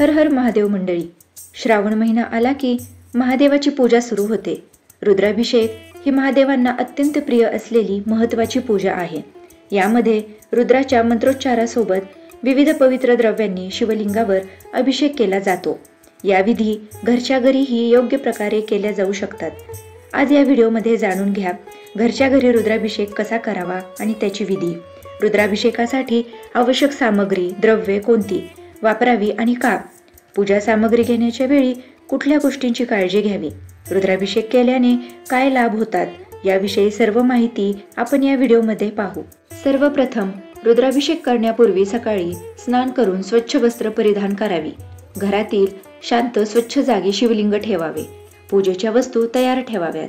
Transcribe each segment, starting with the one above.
हर हर महादेव मंडळी, श्रावण महिना आला की महादेवाची पूजा सुरू होते। रुद्राभिषेक ही महादेवांना अत्यंत प्रिय असलेली महत्त्वाची पूजा आहे। यामध्ये रुद्राच्या मंत्रोच्चारासोबत विविध पवित्र द्रव्यांनी शिवलिंगावर अभिषेक केला जातो। या विधी घरच्या घरीही योग्य प्रकारे केल्या जाऊ शकतात। आज या व्हिडिओमध्ये जाणून घ्या घरच्या घरी रुद्राभिषेक कसा करावा आणि त्याची विधी, रुद्राभिषेकासाठी आवश्यक सामग्री, द्रव्ये कोणती वापरावी आणि का, पूजा सामग्री घेण्याच्या वेळी कुठल्या गोष्टींची काळजी घ्यावी, रुद्राभिषेक केल्याने काय लाभ होतात, याविषयी सर्व माहिती आपण या व्हिडिओमध्ये पाहू। सर्वप्रथम रुद्राभिषेक करण्यापूर्वी सकाळी स्नान करून स्वच्छ वस्त्र परिधान करावी। घरातील शांत स्वच्छ जागी शिवलिंग ठेवावे। पूजेच्या वस्तू तयार ठेवाव्यात।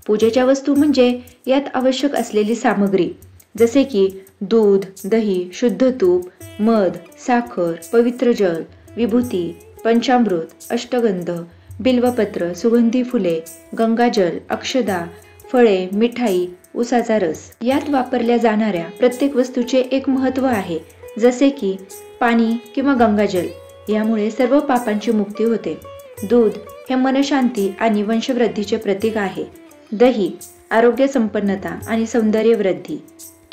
पूजेच्या वस्तू म्हणजे यात आवश्यक असलेली सामग्री जसे की दूध, दही, शुद्ध तूप, मध, साखर, पवित्र जल, विभूती, पंचामृत, अष्टगंध, बिल्वपत्र, सुगंधी फुले, गंगाजल, अक्षदा, फळे, मिठाई, उसाचा रस। यात वापरल्या जाणाऱ्या प्रत्येक वस्तूचे एक महत्त्व आहे, जसे की पाणी किंवा गंगाजल, यामुळे सर्व पापांची मुक्ती होते। दूध हे मनशांती आणि वंशवृद्धीचे प्रतीक आहे। दही आरोग्य संपन्नता आणि सौंदर्य वृद्धी।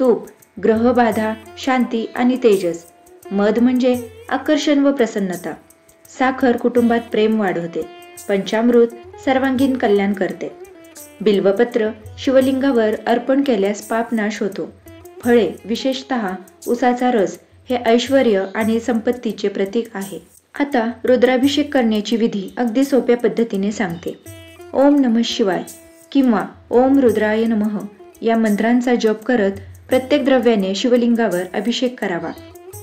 तूप ग्रहबाधा, शांती आणि तेजस। मध म्हणजे आकर्षण व प्रसन्नता। साखर कुटुंबात प्रेम वाढवते। पंचामृत सर्वांगीण कल्याण करते। बिल्वपत्र शिवलिंगावर अर्पण केल्यास पाप नाश होतो। फळे विशेषतः उसाचा रस हे ऐश्वर्य आणि संपत्तीचे प्रतीक आहे। आता रुद्राभिषेक करण्याची विधी अगदी सोप्या पद्धतीने सांगते। ओम नमः शिवाय किंवा ओम रुद्राय नमः या मंत्रांचा जप करत प्रत्येक द्रव्याने शिवलिंगावर अभिषेक करावा।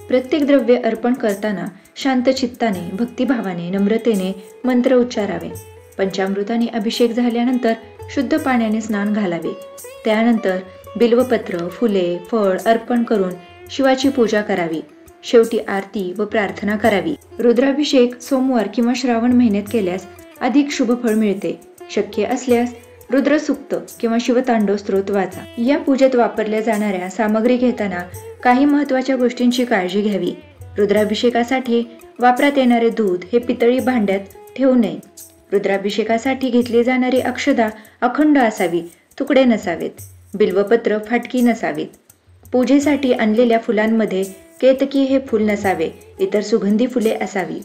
प्रत्येक द्रव्य अर्पण करताना शांत चित्ताने, भक्तिभावाने, नम्रतेने मंत्र उच्चारावे। पंचामृताने अभिषेक झाल्यानंतर शुद्ध पाण्याने स्नान घालावे। त्यानंतर बिल्वपत्र, फुले, फळ अर्पण करून शिवाची पूजा करावी। शेवटी आरती व प्रार्थना करावी। रुद्राभिषेक सोमवार किंवा श्रावण महिन्यात केल्यास अधिक शुभ फळ मिळते। शक्य असल्यास रुद्रसूक्त किंवा शिवतांडव स्तोत्र वाचा। या पूजेत वापरल्या जाणाऱ्या सामग्री घेताना काही महत्त्वाच्या गोष्टींची काळजी घ्यावी। रुद्राभिषेकासाठी वापरात येणारे दूध हे पितळी भांड्यात ठेवू नये। रुद्राभिषेकासाठी घेतली जाणारी अक्षदा अखंड असावी, तुकडे नसावेत। बिल्वपत्र फाटकी नसावीत। पूजेसाठी आणलेल्या फुलांमध्ये केतकी हे फूल नसावे, इतर सुगंधी फुले असावी।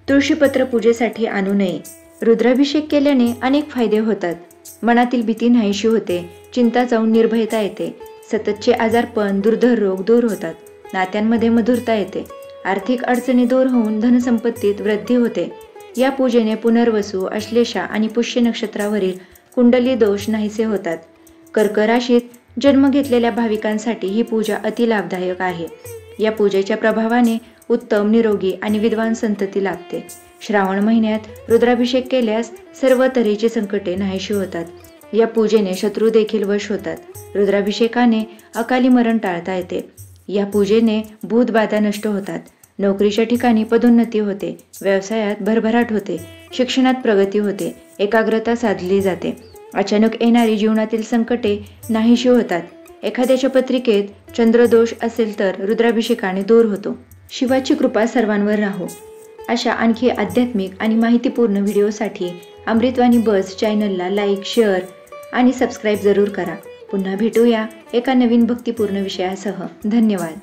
तुळशीपत्र पूजेसाठी आणू नये। रुद्राभिषेक केल्याने अनेक फायदे होतात। मनातील भीती नाहीशी होते, चिंता जाऊन निर्भयता येते, सततचे आजारपण, दुर्धर रोग दूर होतात, नात्यांमध्ये मधुरता येते, आर्थिक अडचणी दूर होऊन धनसंपत्तीत वृद्धी होते। या पूजेने पुनर्वसू, अश्लेषा आणि पुष्य नक्षत्रावरील कुंडली दोष नाहीसे होतात। कर्क राशीत जन्म घेतलेल्या भाविकांसाठी ही पूजा अति लाभदायक आहे। या पूजेच्या प्रभावाने उत्तम, निरोगी आणि विद्वान संतती लाभते। श्रावण महिन्यात रुद्राभिषेक केल्यास सर्व तऱ्हेची संकटे नाहीशी होतात। या पूजेने शत्रू देखील वश होतात। रुद्राभिषेकाने अकाली मरण टाळता येते। या पूजेने भूतबाधा नष्ट होतात। नोकरीच्या ठिकाणी पदोन्नती होते। व्यवसायात भरभराट होते। शिक्षणात प्रगती होते। एकाग्रता साधली जाते। अचानक येणारी जीवनातील संकटे नाहीशी होतात। एखाद्याच्या पत्रिकेत चंद्रदोष असेल तर रुद्राभिषेकाने दूर होतो। शिवाची कृपा सर्वांवर राहो। अशा आणखी आध्यात्मिक आणि माहितीपूर्ण व्हिडिओसाठी अमृतवाणी बस चॅनलला लाईक, शेअर आणि सबस्क्राईब जरूर करा। पुन्हा भेटूया एका नवीन भक्तिपूर्ण विषयासह। धन्यवाद।